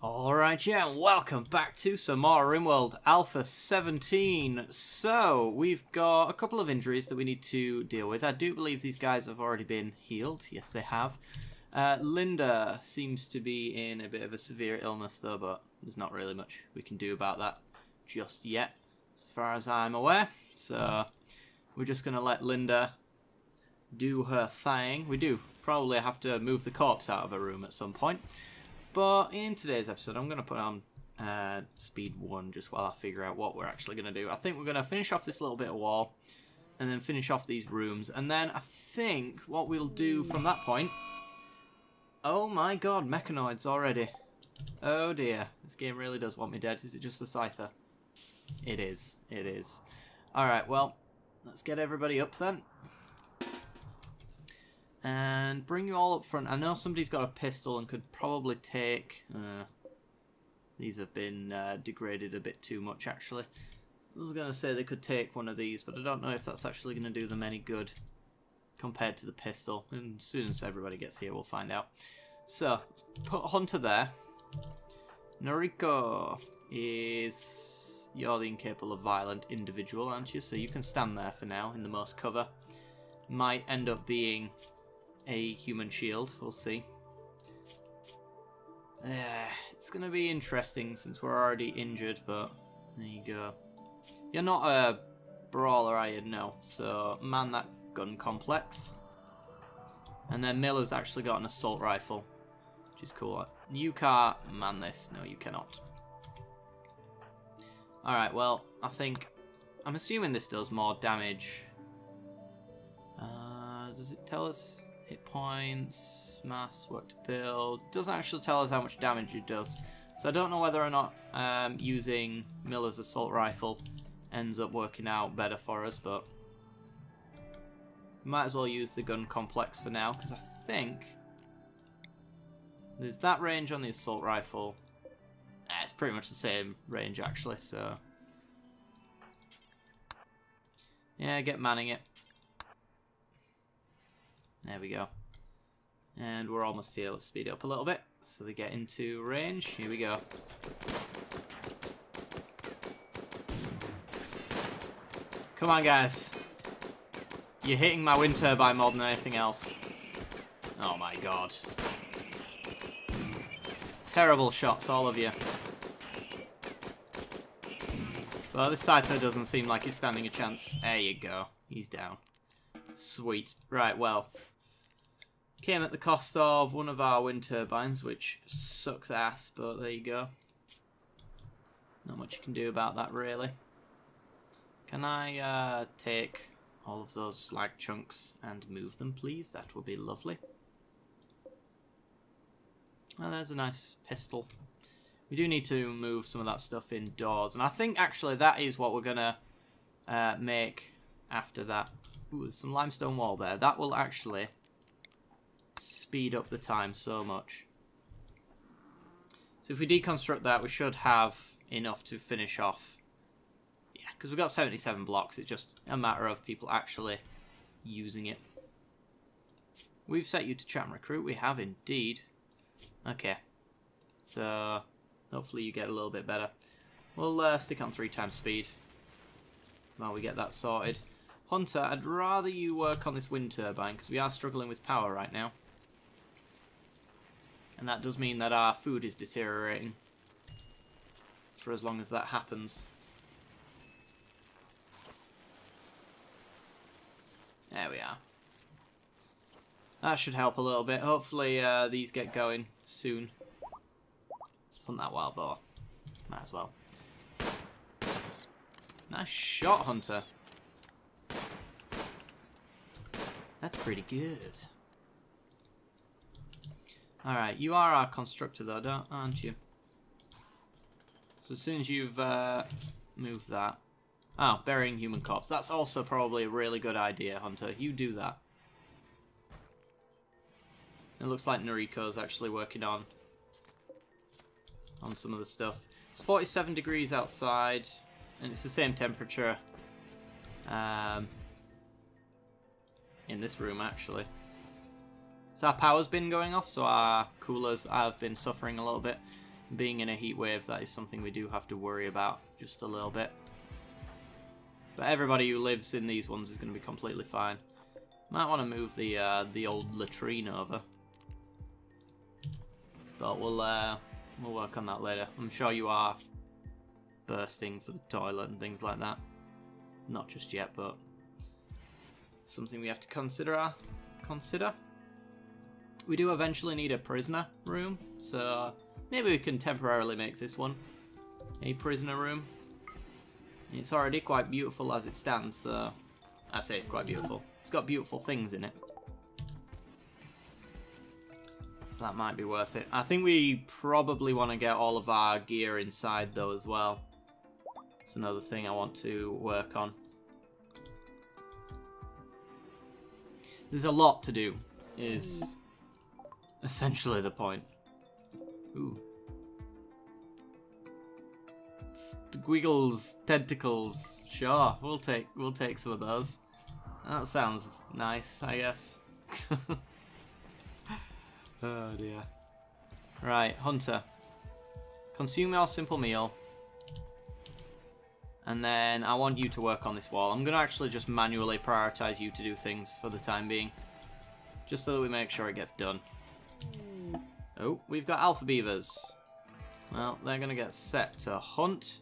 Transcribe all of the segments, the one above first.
Alright, yeah, and welcome back to some more Rimworld Alpha 17. So, we've got a couple of injuries that we need to deal with. I do believe these guys have already been healed. Yes, they have. Linda seems to be in a bit of a severe illness, though, but there's not really much we can do about that just yet, as far as I'm aware. So, we're just going to let Linda do her thing. We do probably have to move the corpse out of her room at some point. But in today's episode, I'm going to put on speed 1 just while I figure out what we're actually going to do. I think we're going to finish off this little bit of wall and then finish off these rooms. And then I think what we'll do from that point... Oh my god, Mechanoids already. Oh dear, this game really does want me dead. Is it just the Scyther? It is, it is. Alright, well, let's get everybody up then. And bring you all up front. I know somebody's got a pistol and could probably take... these have been degraded a bit too much, actually. I was going to say they could take one of these, but I don't know if that's actually going to do them any good compared to the pistol. And as soon as everybody gets here, we'll find out. So, let's put Hunter there. Noriko is... You're the incapable of violent individual, aren't you? So you can stand there for now in the most cover. Might end up being a human shield, we'll see. It's going to be interesting since we're already injured, but there you go. You're not a brawler, are you? No. So, man that gun complex. And then Miller's actually got an assault rifle, which is cool. You can't man this. No, you cannot. Alright, well, I'm assuming this does more damage. Does it tell us? Hit points, mass, work to build. Doesn't actually tell us how much damage it does. So I don't know whether or not using Miller's assault rifle ends up working out better for us, but might as well use the gun complex for now, because I think there's that range on the assault rifle. It's pretty much the same range actually, so yeah, get manning it. There we go. And we're almost here. Let's speed it up a little bit so they get into range. Here we go. Come on, guys. You're hitting my wind turbine more than anything else. Oh my god. Terrible shots, all of you. Well, this Scyther doesn't seem like he's standing a chance. There you go. He's down. Sweet. Right, well. Came at the cost of one of our wind turbines, which sucks ass, but there you go. Not much you can do about that, really. Can I take all of those slag chunks and move them, please? That would be lovely. Well, there's a nice pistol. We do need to move some of that stuff indoors, and I think, actually, that is what we're going to make after that. Ooh, there's some limestone wall there. That will actually speed up the time so much. So if we deconstruct that, we should have enough to finish off. Yeah, because we've got 77 blocks. It's just a matter of people actually using it. We've set you to chat and recruit. We have indeed. Okay. So hopefully you get a little bit better. We'll stick on 3 times speed while we get that sorted. Hunter, I'd rather you work on this wind turbine because we are struggling with power right now. And that does mean that our food is deteriorating for as long as that happens. There we are. That should help a little bit. Hopefully these get going soon. Let's hunt that wild boar. Might as well. Nice shot, Hunter. That's pretty good. Alright, you are our constructor though, aren't you? So as soon as you've moved that... Oh, burying human corpse. That's also probably a really good idea, Hunter. You do that. It looks like Noriko's actually working on some of the stuff. It's 47 degrees outside, and it's the same temperature in this room, actually. So our power's been going off, so our coolers have been suffering a little bit. being in a heat wave, that is something we do have to worry about just a little bit. But everybody who lives in these ones is going to be completely fine. Might want to move the old latrine over. But we'll work on that later. I'm sure you are bursting for the toilet and things like that. Not just yet, but something we have to consider. We do eventually need a prisoner room, so maybe we can temporarily make this one a prisoner room. It's already quite beautiful as it stands, so I say quite beautiful. It's got beautiful things in it. So that might be worth it. I think we probably want to get all of our gear inside though as well. It's another thing I want to work on. There's a lot to do, is essentially the point. Ooh. Squiggles, tentacles. Sure, we'll take some of those. That sounds nice, I guess. Oh dear. Right, Hunter. Consume your simple meal. And then I want you to work on this wall. I'm going to actually just manually prioritize you to do things for the time being. Just so that we make sure it gets done. Oh, we've got alpha beavers. Well, they're going to get set to hunt.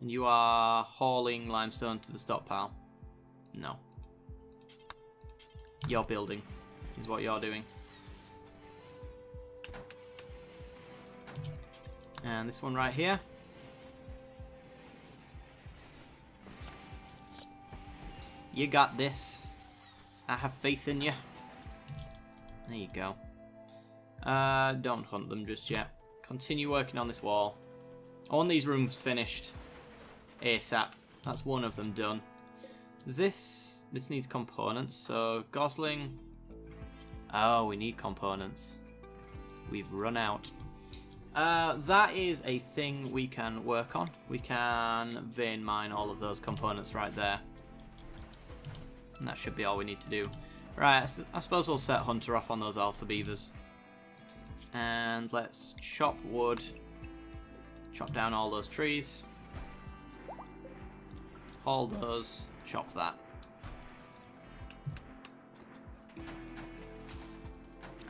And you are hauling limestone to the stockpile. No. You're building is what you're doing. And this one right here. You got this. I have faith in you. There you go. Don't hunt them just yet. Continue working on this wall. I want these rooms finished ASAP. That's one of them done. This needs components, so Gosling. Oh, we need components. We've run out. That is a thing we can work on. We can vein mine all of those components right there. And that should be all we need to do. Right, I suppose we'll set Hunter off on those alpha beavers. And let's chop wood. Chop down all those trees. Haul those. Chop that.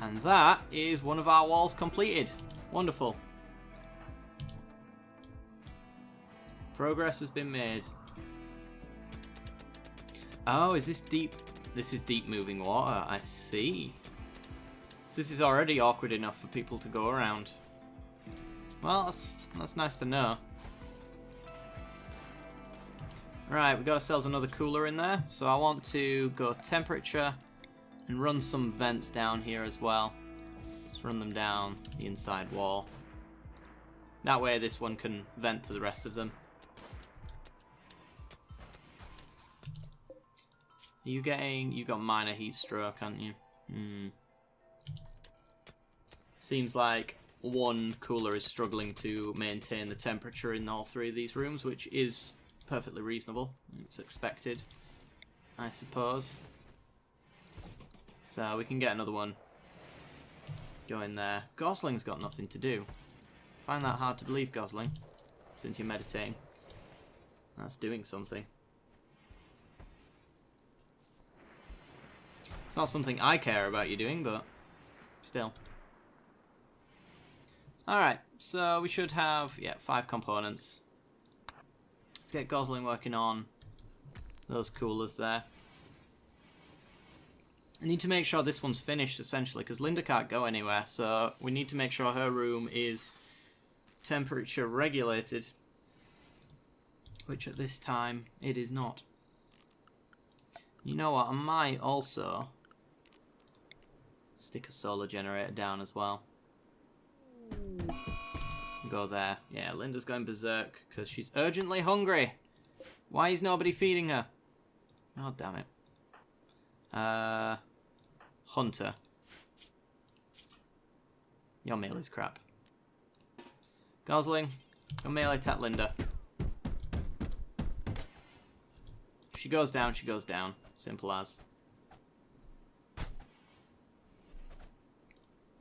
And that is one of our walls completed. Wonderful. Progress has been made. Oh, is this deep? This is deep moving water. I see. So this is already awkward enough for people to go around. Well, that's nice to know. Right, we got ourselves another cooler in there. So I want to go temperature and run some vents down here as well. Let's run them down the inside wall. That way this one can vent to the rest of them. Are you getting... You got minor heat stroke, haven't you? Seems like one cooler is struggling to maintain the temperature in all three of these rooms, which is perfectly reasonable. It's expected, I suppose. So we can get another one going there. Gosling's got nothing to do. Find that hard to believe, Gosling, since you're meditating. That's doing something. It's not something I care about you doing, but still. Alright, so we should have, 5 components. Let's get Gosling working on those coolers there. I need to make sure this one's finished, essentially, because Linda can't go anywhere, so we need to make sure her room is temperature regulated, which at this time it is not. You know what, I might also stick a solar generator down as well. Go there. Yeah, Linda's going berserk because she's urgently hungry. Why is nobody feeding her? Oh, damn it. Hunter. Your meal is crap. Gosling, go melee attack Linda. If she goes down, she goes down. Simple as.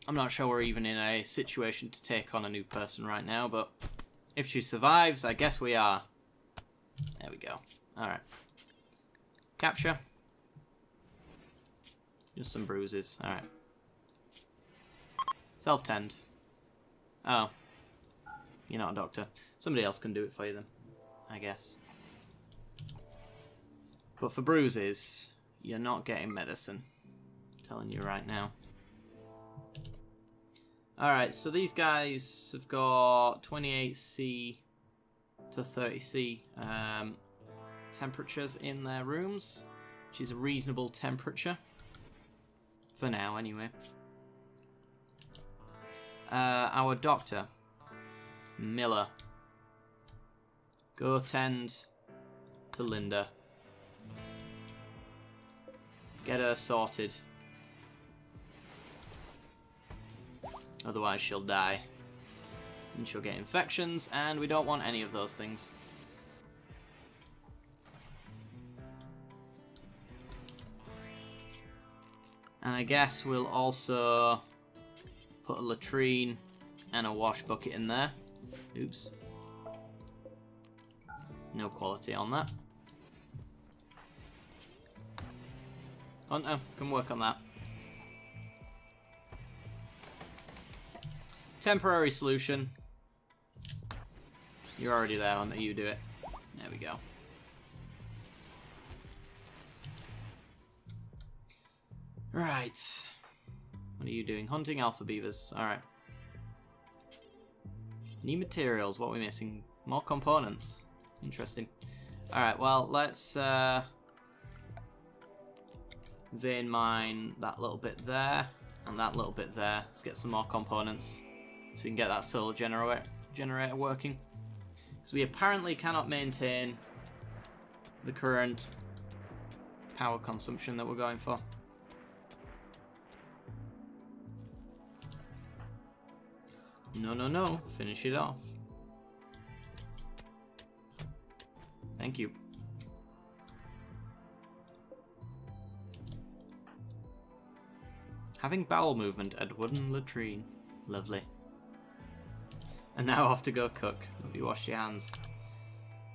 I'm not sure we're even in a situation to take on a new person right now, but if she survives, I guess we are. There we go. Alright. Capture. Just some bruises. Alright. Self-tend. Oh. You're not a doctor. Somebody else can do it for you then, I guess. But for bruises, you're not getting medicine. I'm telling you right now. Alright, so these guys have got 28C to 30C temperatures in their rooms, which is a reasonable temperature. For now, anyway. Our doctor, Miller. Go tend to Linda. Get her sorted. Otherwise she'll die. And she'll get infections, and we don't want any of those things. And I guess we'll also put a latrine and a wash bucket in there. Oops. No quality on that. Hunter, come work on that. Temporary solution. You're already there, Hunter. You do it. There we go. Right. What are you doing? Hunting alpha beavers. Alright. New materials. What are we missing? More components. Interesting. Alright, well, let's vein mine that little bit there and that little bit there. Let's get some more components so we can get that solar generator working. Because we apparently cannot maintain the current power consumption that we're going for. No, no, no. Finish it off. Thank you. Having bowel movement at wooden latrine. Lovely. And now off to go cook. Hope you wash your hands.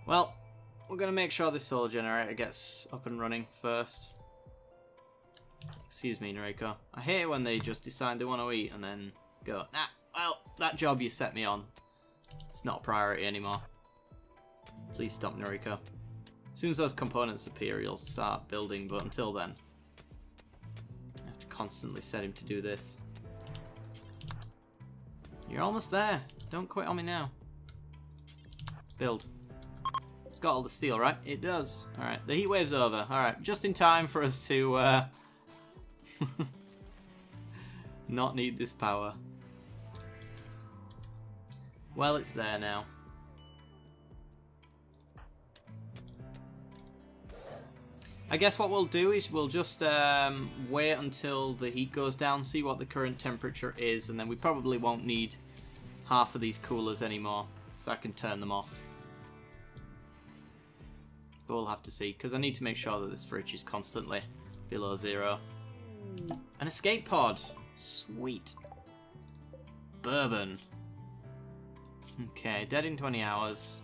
Well, we're going to make sure this solar generator gets up and running first. Excuse me, Noriko. I hate it when they just decide they want to eat and then go, nah, well, that job you set me on, it's not a priority anymore. Please stop, Noriko. As soon as those components appear, you'll start building, but until then, I have to constantly set him to do this. You're almost there. Don't quit on me now. Build. It's got all the steel, right? It does. Alright, the heat wave's over. Alright, just in time for us to not need this power. Well, it's there now. I guess what we'll do is we'll just wait until the heat goes down, see what the current temperature is, and then we probably won't need half of these coolers anymore, so I can turn them off. But we'll have to see, because I need to make sure that this fridge is constantly below 0. An escape pod! Sweet. Bourbon. Okay, dead in 20 hours.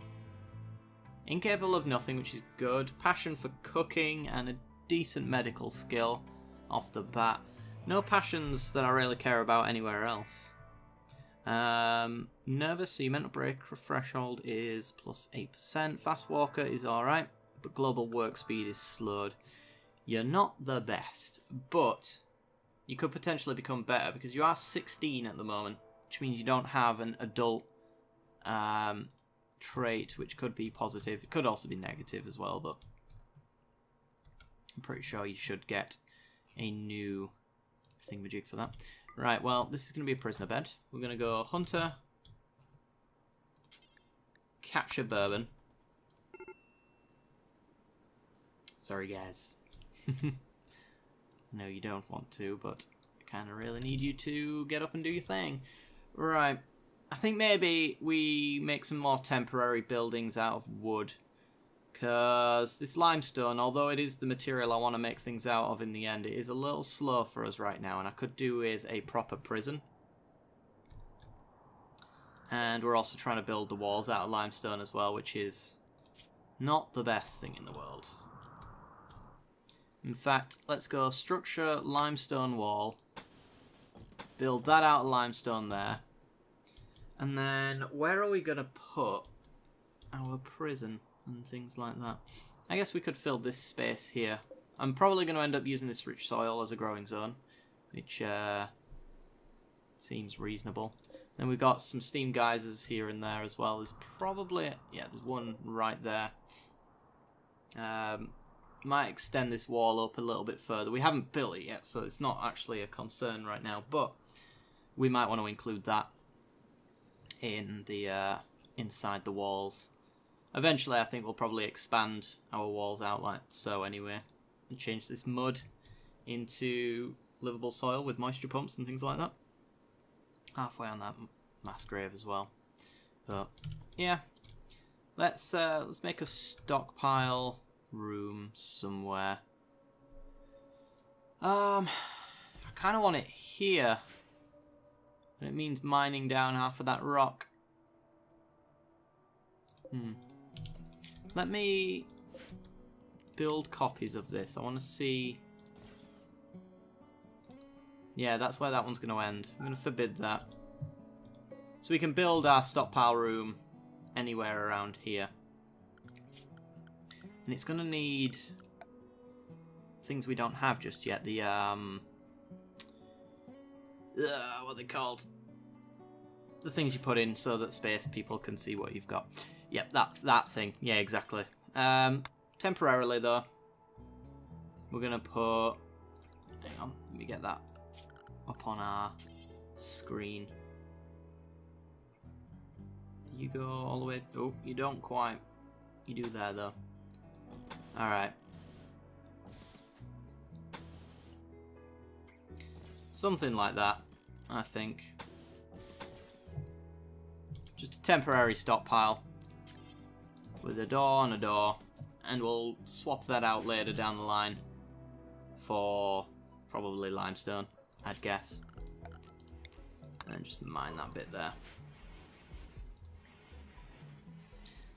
Incapable of nothing, which is good. Passion for cooking and a decent medical skill off the bat. No passions that I really care about anywhere else. Nervous, so your mental break threshold is plus 8%. Fast walker is alright, but global work speed is slowed. You're not the best, but you could potentially become better because you are 16 at the moment, which means you don't have an adult trait, which could be positive. It could also be negative as well, but I'm pretty sure you should get a new thingamajig for that. Right, well, this is going to be a prisoner bed. We're going to go hunter, capture bourbon. Sorry, guys. No, you don't want to, but I kind of really need you to get up and do your thing. Right. I think maybe we make some more temporary buildings out of wood. Because this limestone, although it is the material I want to make things out of in the end, it is a little slow for us right now. And I could do with a proper prison. And we're also trying to build the walls out of limestone as well, which is not the best thing in the world. In fact, let's go structure limestone wall. Build that out of limestone there. And then where are we going to put our prison and things like that? I guess we could fill this space here. I'm probably going to end up using this rich soil as a growing zone, which seems reasonable. Then we've got some steam geysers here and there as well. There's probably, yeah, there's one right there. Might extend this wall up a little bit further. We haven't built it yet, so it's not actually a concern right now, but we might want to include that in the inside the walls. Eventually, I think we'll probably expand our walls out like so anyway, and change this mud into livable soil with moisture pumps and things like that. Halfway on that mass grave as well. But yeah, let's make a stockpile room somewhere. I kind of want it here, but it means mining down half of that rock. Let me build copies of this. I want to see. Yeah, that's where that one's going to end. I'm going to forbid that. So we can build our stockpile room anywhere around here. And it's going to need things we don't have just yet. The, what are they called? The things you put in so that space people can see what you've got. Yep, that thing. Yeah, exactly. Temporarily, though, we're going to put... Hang on, let me get that up on our screen. You go all the way... Oh, you don't quite. You do there, though. Alright. Something like that, I think. Just a temporary stockpile. With a door and a door. And we'll swap that out later down the line. For probably limestone, I'd guess. And just mine that bit there.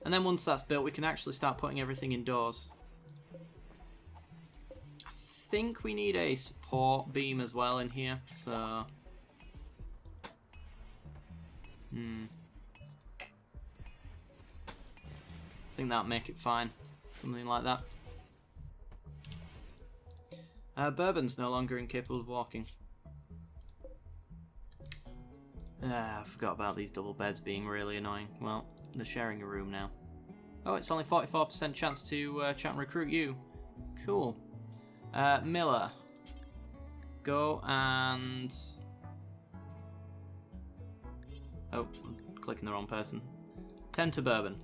And then once that's built, we can actually start putting everything indoors. I think we need a support beam as well in here, so... I think that'll make it fine. Something like that. Bourbon's no longer incapable of walking. I forgot about these double beds being really annoying. Well, they're sharing a room now. Oh, it's only 44% chance to chat and recruit you. Cool. Miller. Go and... Oh, I'm clicking the wrong person. 10 to Bourbon.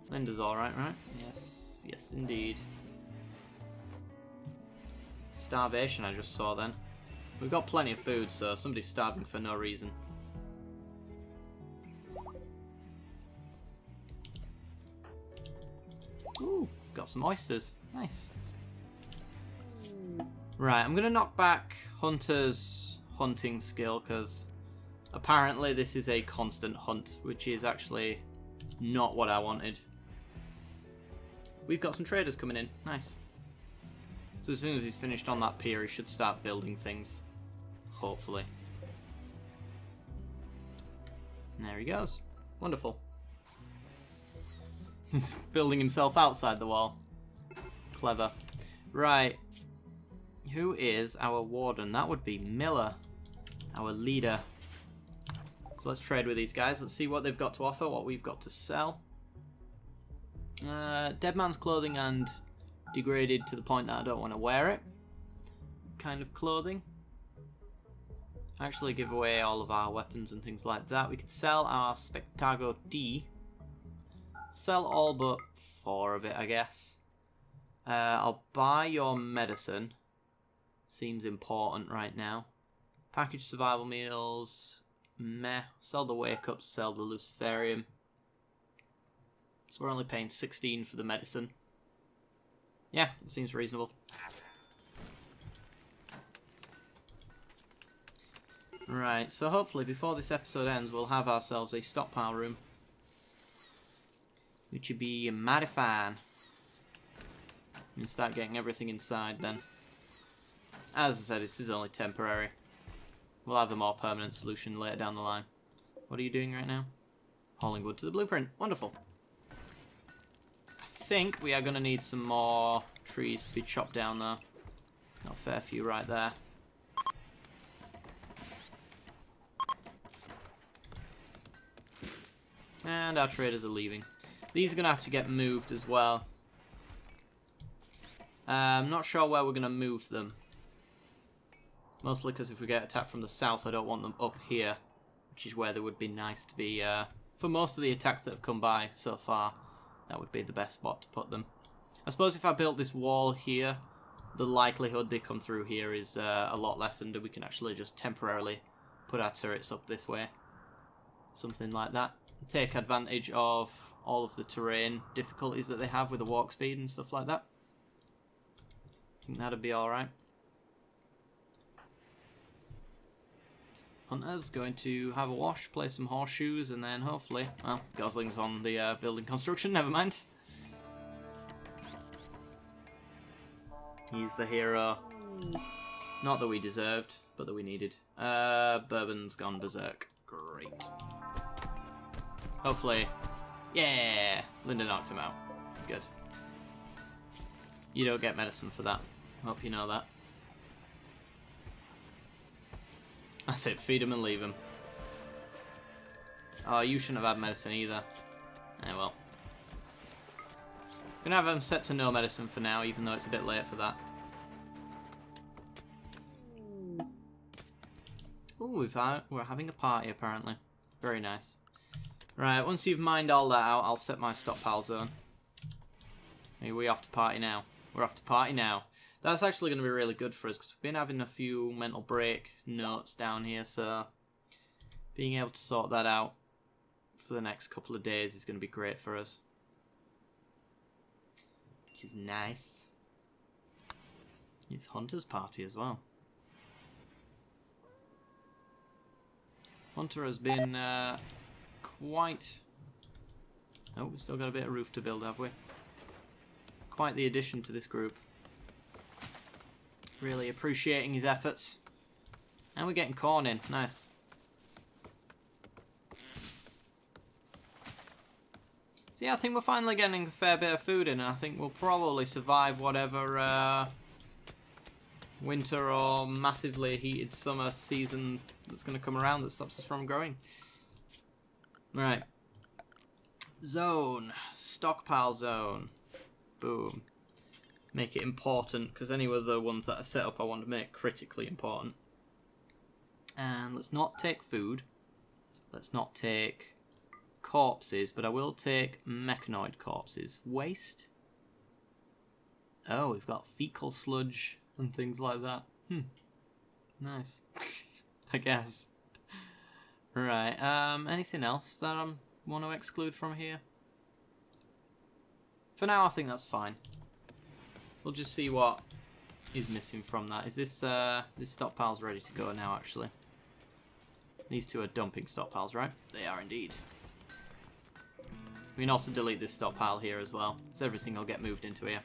Linda's alright, right? Yes, yes indeed. Starvation I just saw then. We've got plenty of food, so somebody's starving for no reason. Ooh, got some oysters. Nice. Right, I'm going to knock back Hunter's hunting skill, because apparently this is a constant hunt, which is actually not what I wanted. We've got some traders coming in. Nice. So as soon as he's finished on that pier, he should start building things. Hopefully. And there he goes. Wonderful. He's building himself outside the wall. Clever. Right. Who is our warden? That would be Miller. Our leader. So let's trade with these guys. Let's see what they've got to offer, what we've got to sell. Dead man's clothing and degraded to the point that I don't want to wear it. Kind of clothing. Actually give away all of our weapons and things like that. We could sell our Spectago D. Sell all but 4 of it, I guess. I'll buy your medicine. Seems important right now. Package survival meals. Meh. Sell the wake up, sell the luciferium. So we're only paying 16 for the medicine. Yeah, it seems reasonable. Right, so hopefully before this episode ends, we'll have ourselves a stockpile room. Which would be mighty fine. And start getting everything inside then. As I said, this is only temporary. We'll have a more permanent solution later down the line. What are you doing right now? Hauling wood to the blueprint. Wonderful. I think we are going to need some more trees to be chopped down though. Got a fair few right there. And our traders are leaving. These are going to have to get moved as well. I'm not sure where we're going to move them. Mostly because if we get attacked from the south, I don't want them up here. Which is where they would be nice to be. For most of the attacks that have come by so far, that would be the best spot to put them. I suppose if I built this wall here, the likelihood they come through here is a lot lessened. And we can actually just temporarily put our turrets up this way. Something like that. Take advantage of all of the terrain difficulties that they have with the walk speed and stuff like that. I think that'd be alright. Hunter's going to have a wash, play some horseshoes, and then hopefully... Well, Gosling's on the building construction, never mind. He's the hero. Not that we deserved, but that we needed. Bourbon's gone berserk. Great. Hopefully... Yeah! Linda knocked him out. Good. You don't get medicine for that. Hope you know that. That's it. Feed him and leave him. Oh, you shouldn't have had medicine either. Eh, well. Gonna have him set to no medicine for now, even though it's a bit late for that. Ooh, we're having a party apparently. Very nice. Right, once you've mined all that out, I'll set my stockpile zone. Are we off to party now? We're off to party now. That's actually going to be really good for us, because we've been having a few mental break notes down here, so being able to sort that out for the next couple of days is going to be great for us. Which is nice. It's Hunter's party as well. Hunter has been quite... Oh, we've still got a bit of roof to build, have we? Quite the addition to this group. Really appreciating his efforts. And we're getting corn in. Nice. See, I think we're finally getting a fair bit of food in, and I think we'll probably survive whatever winter or massively heated summer season that's going to come around that stops us from growing. Right. Zone. Stockpile zone. Boom. Make it important, because any of the ones that are set up I want to make critically important. And let's not take food. Let's not take corpses, but I will take mechanoid corpses. Waste? Oh, we've got fecal sludge and things like that. Nice. I guess. Right, anything else that I want to exclude from here? For now, I think that's fine. We'll just see what is missing from that. Is this stockpile's ready to go now, actually? These two are dumping stockpiles, right? They are indeed. We can also delete this stockpile here as well, so everything will get moved into here.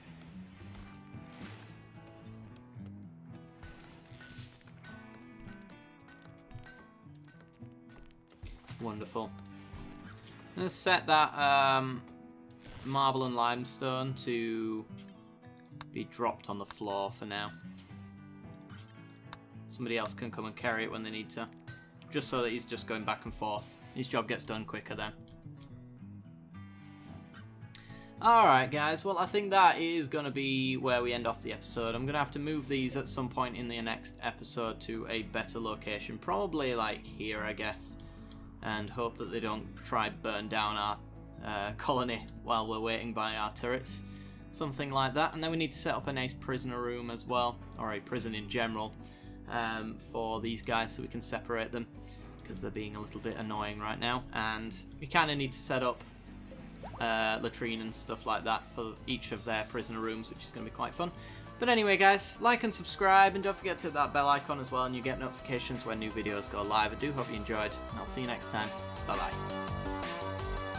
Wonderful. Let's set that marble and limestone to be dropped on the floor for now. Somebody else can come and carry it when they need to. Just so that he's just going back and forth. His job gets done quicker then. Alright guys, well I think that is going to be where we end off the episode. I'm going to have to move these at some point in the next episode to a better location. Probably like here, I guess. And hope that they don't try burn down our colony while we're waiting by our turrets. Something like that. And then we need to set up a nice prisoner room as well, or a prison in general, for these guys so we can separate them, because they're being a little bit annoying right now. And we kind of need to set up latrine and stuff like that for each of their prisoner rooms, which is going to be quite fun. But anyway, guys, like and subscribe, and don't forget to hit that bell icon as well, and you get notifications when new videos go live. I do hope you enjoyed, and I'll see you next time. Bye-bye.